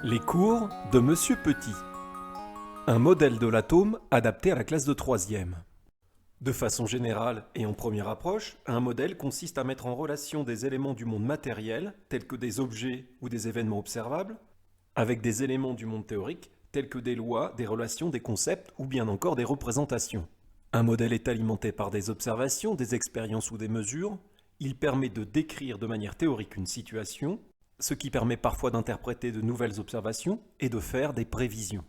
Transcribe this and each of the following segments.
Les cours de Monsieur Petit. Un modèle de l'atome adapté à la classe de 3e. De façon générale et en première approche, un modèle consiste à mettre en relation des éléments du monde matériel, tels que des objets ou des événements observables, avec des éléments du monde théorique, tels que des lois, des relations, des concepts ou bien encore des représentations. Un modèle est alimenté par des observations, des expériences ou des mesures. Il permet de décrire de manière théorique une situation, ce qui permet parfois d'interpréter de nouvelles observations et de faire des prévisions.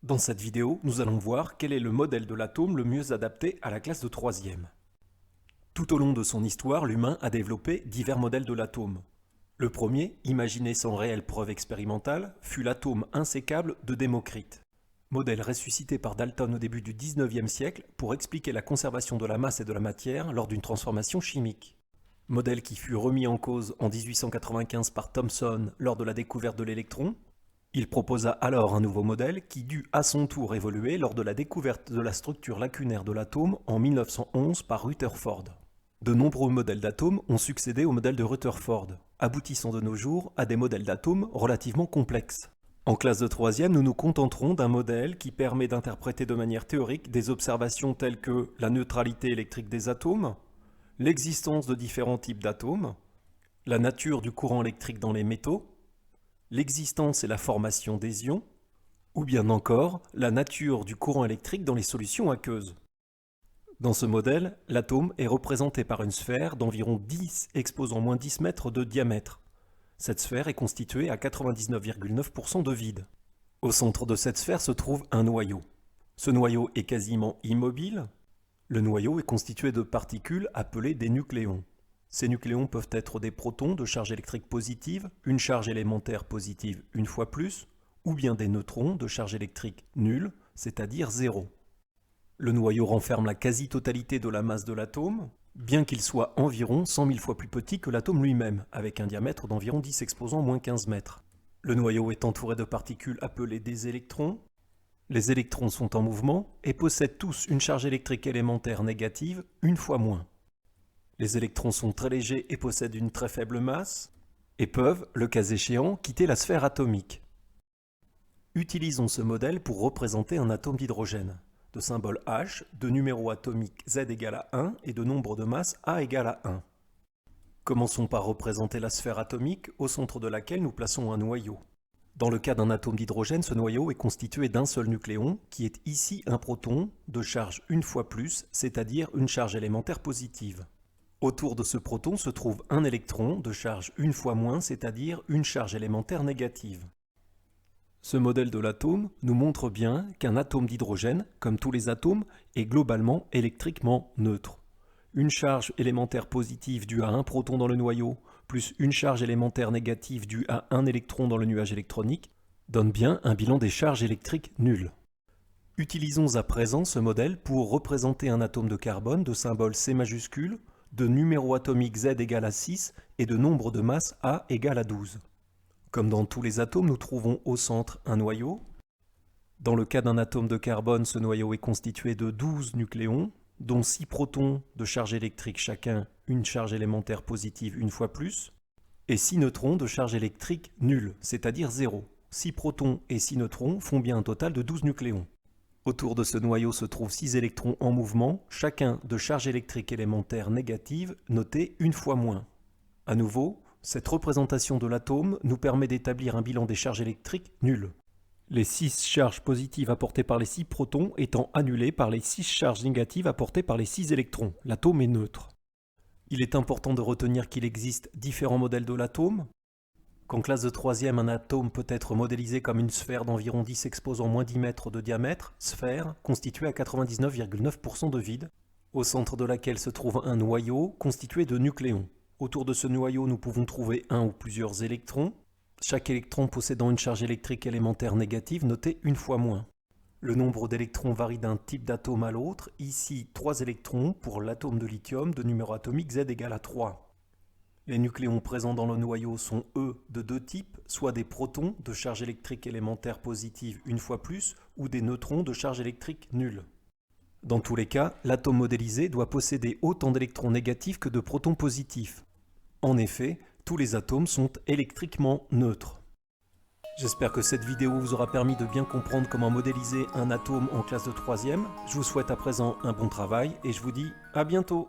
Dans cette vidéo, nous allons voir quel est le modèle de l'atome le mieux adapté à la classe de 3e. Tout au long de son histoire, l'humain a développé divers modèles de l'atome. Le premier, imaginé sans réelle preuve expérimentale, fut l'atome insécable de Démocrite. Modèle ressuscité par Dalton au début du 19e siècle pour expliquer la conservation de la masse et de la matière lors d'une transformation chimique. Modèle qui fut remis en cause en 1895 par Thomson lors de la découverte de l'électron. Il proposa alors un nouveau modèle qui dut à son tour évoluer lors de la découverte de la structure lacunaire de l'atome en 1911 par Rutherford. De nombreux modèles d'atomes ont succédé au modèle de Rutherford, aboutissant de nos jours à des modèles d'atomes relativement complexes. En classe de 3e, nous nous contenterons d'un modèle qui permet d'interpréter de manière théorique des observations telles que la neutralité électrique des atomes, l'existence de différents types d'atomes, la nature du courant électrique dans les métaux, l'existence et la formation des ions, ou bien encore la nature du courant électrique dans les solutions aqueuses. Dans ce modèle, l'atome est représenté par une sphère d'environ 10 exposant moins 10 mètres de diamètre. Cette sphère est constituée à 99,9% de vide. Au centre de cette sphère se trouve un noyau. Ce noyau est quasiment immobile. Le noyau est constitué de particules appelées des nucléons. Ces nucléons peuvent être des protons de charge électrique positive, une charge élémentaire positive une fois plus, ou bien des neutrons de charge électrique nulle, c'est-à-dire zéro. Le noyau renferme la quasi-totalité de la masse de l'atome, bien qu'il soit environ 100 000 fois plus petit que l'atome lui-même, avec un diamètre d'environ 10 exposant moins 15 mètres. Le noyau est entouré de particules appelées des électrons. Les électrons sont en mouvement et possèdent tous une charge électrique élémentaire négative une fois moins. Les électrons sont très légers et possèdent une très faible masse et peuvent, le cas échéant, quitter la sphère atomique. Utilisons ce modèle pour représenter un atome d'hydrogène, de symbole H, de numéro atomique Z égale à 1 et de nombre de masse A égale à 1. Commençons par représenter la sphère atomique au centre de laquelle nous plaçons un noyau. Dans le cas d'un atome d'hydrogène, ce noyau est constitué d'un seul nucléon, qui est ici un proton, de charge une fois plus, c'est-à-dire une charge élémentaire positive. Autour de ce proton se trouve un électron, de charge une fois moins, c'est-à-dire une charge élémentaire négative. Ce modèle de l'atome nous montre bien qu'un atome d'hydrogène, comme tous les atomes, est globalement électriquement neutre. Une charge élémentaire positive due à un proton dans le noyau, plus une charge élémentaire négative due à un électron dans le nuage électronique, donne bien un bilan des charges électriques nul. Utilisons à présent ce modèle pour représenter un atome de carbone de symbole C majuscule, de numéro atomique Z égale à 6 et de nombre de masse A égale à 12. Comme dans tous les atomes, nous trouvons au centre un noyau. Dans le cas d'un atome de carbone, ce noyau est constitué de 12 nucléons, dont 6 protons de charge électrique chacun une charge élémentaire positive une fois plus, et 6 neutrons de charge électrique nulle, c'est-à-dire 0. 6 protons et 6 neutrons font bien un total de 12 nucléons. Autour de ce noyau se trouvent 6 électrons en mouvement, chacun de charge électrique élémentaire négative, notée une fois moins. À nouveau, cette représentation de l'atome nous permet d'établir un bilan des charges électriques nulles. Les 6 charges positives apportées par les 6 protons étant annulées par les 6 charges négatives apportées par les 6 électrons. L'atome est neutre. Il est important de retenir qu'il existe différents modèles de l'atome. Qu'en classe de 3e, un atome peut être modélisé comme une sphère d'environ 10 exposant moins 10 mètres de diamètre, sphère constituée à 99,9% de vide, au centre de laquelle se trouve un noyau constitué de nucléons. Autour de ce noyau, nous pouvons trouver un ou plusieurs électrons, chaque électron possédant une charge électrique élémentaire négative notée une fois moins. Le nombre d'électrons varie d'un type d'atome à l'autre, ici 3 électrons pour l'atome de lithium de numéro atomique Z égale à 3. Les nucléons présents dans le noyau sont eux de deux types, soit des protons de charge électrique élémentaire positive une fois plus, ou des neutrons de charge électrique nulle. Dans tous les cas, l'atome modélisé doit posséder autant d'électrons négatifs que de protons positifs. En effet, tous les atomes sont électriquement neutres. J'espère que cette vidéo vous aura permis de bien comprendre comment modéliser un atome en classe de 3e. Je vous souhaite à présent un bon travail et je vous dis à bientôt.